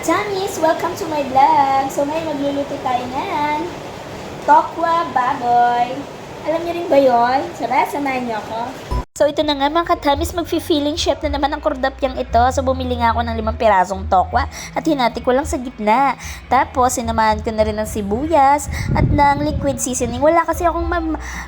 Katamis! Welcome to my vlog! So ngayon magluluto tayo ng tokwa baboy. Alam niyo rin ba yun? Tara, samahan niyo ako. So ito na nga mga katamis, magfi-filling chef na naman ang kordapyang ito. So bumili nga ako ng 5 pirasong tokwa at hinati ko lang sa gitna. Tapos sinamahan ko na rin ng sibuyas at ng liquid seasoning. Wala kasi akong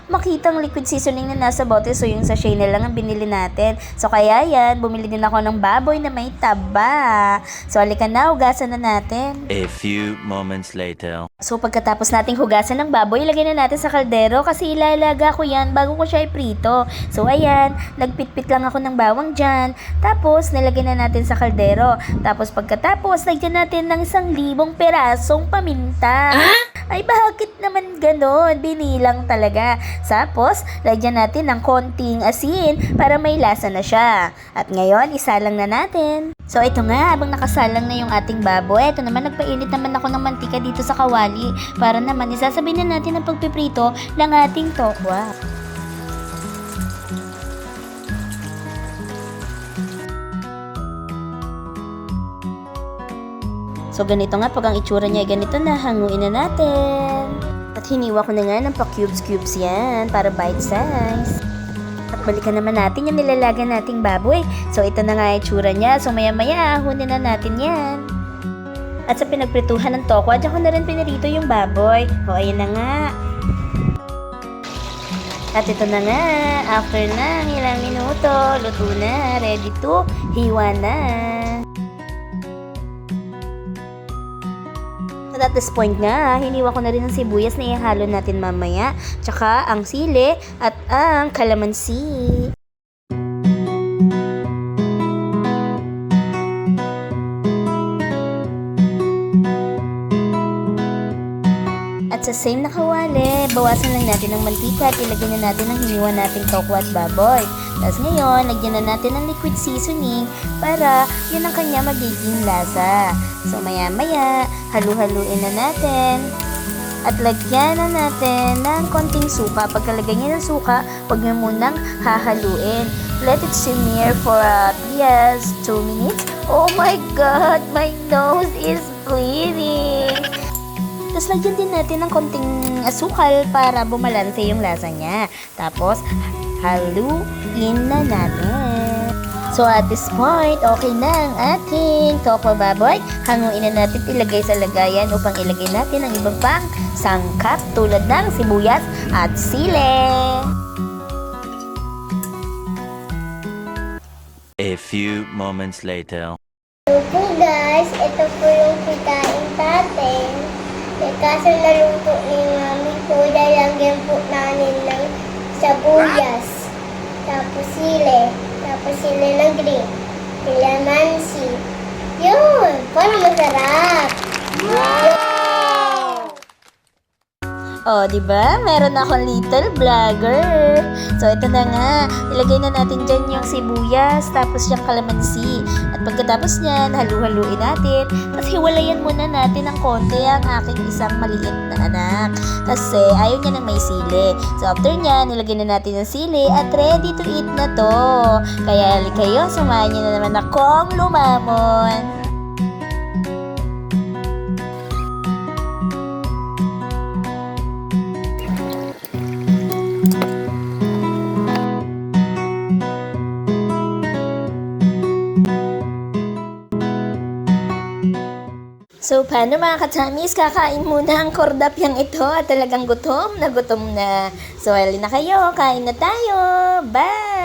makitang liquid seasoning na nasa bote, so yung sachet na lang ang binili natin. So kaya yan, bumili din ako ng baboy na may taba. So halika na, hugasan na natin. A few moments later. So pagkatapos nating hugasan ng baboy, ilagay na natin sa kaldero kasi ilalaga ko yan bago ko siya iprito. So ayan, nagpitpit lang ako ng bawang dyan. Tapos nilagay na natin sa kaldero. Tapos pagkatapos, lagyan natin ng 1,000 pirasong paminta. Ay bakit naman ganon? Binilang talaga. Tapos, lagyan natin ng konting asin para may lasa na siya. At ngayon, isalang na natin. So ito nga, habang nakasalang na yung ating baboy, ito naman nagpainit naman ako ng mantika dito sa kawali para naman isasabay na natin ang pagpiprito ng ating tokwa. So ganito nga, pag ang itsura niya ay ganito na, hanguin na natin. At hiniwa ko na nga ng pa-cubes-cubes yan para bite size. At balikan naman natin yung nilalagan nating baboy. So ito na nga itsura niya. So maya-maya, ahunin na natin yan. At sa pinagprituhan ng tokwa, dyan ko na rin pinirito yung baboy. O ayun na nga. At ito na nga, after ng ilang minuto, luto na, ready to hiwa na. At at this point nga, hiniwa ko na rin ang sibuyas na ihalo natin mamaya, tsaka ang sili at ang kalamansi. At sa same na kawali, bawasan lang natin ng mantika at ilagyan na natin ang hiniwa nating tokwa at baboy. Tapos ngayon, lagyan na natin ng liquid seasoning para yun ang kanya magiging lasa. So maya-maya, halu-haluin na natin. At lagyan na natin ng konting suka. Pagkalagay niya ng suka, huwag niyo munang hahaluin. Let it simmer for at least 2 minutes. Oh my God! My nose is bleeding! Tapos lagyan din natin ng konting asukal para bumalanse yung lasa niya. Tapos, haluin na natin. So at this point, okay na ang ating tokwa baboy. Hanguin na natin, ilagay sa lagayan upang ilagay natin ang ibang pang sangkap tulad ng sibuyas at sili. A few moments later. So po guys, ito po yung kikain natin. Kaso naluto ni Mami po, lalagyan po namin ng sabuyas, tapos sili na green, kalamansi. Yun! Parang masarap! Oh, di ba? Meron akong little vlogger. So, ito na nga. Ilagay na natin dyan yung sibuyas, tapos yung kalamansi. At pagkatapos niyan, halu-haluin natin. Tapos hiwalayan muna natin ng konti ang aking isang maliit na anak. Kasi ayaw niya ng may sili. So, after niyan, nilagay na natin ng sili at ready to eat na to. Kaya kayo, samahan niyo na naman akong lumamon. So, paano mga katamis? Kakain muna ang kordapyang ito at talagang gutom na gutom na. So, halina kayo, kain na tayo. Bye!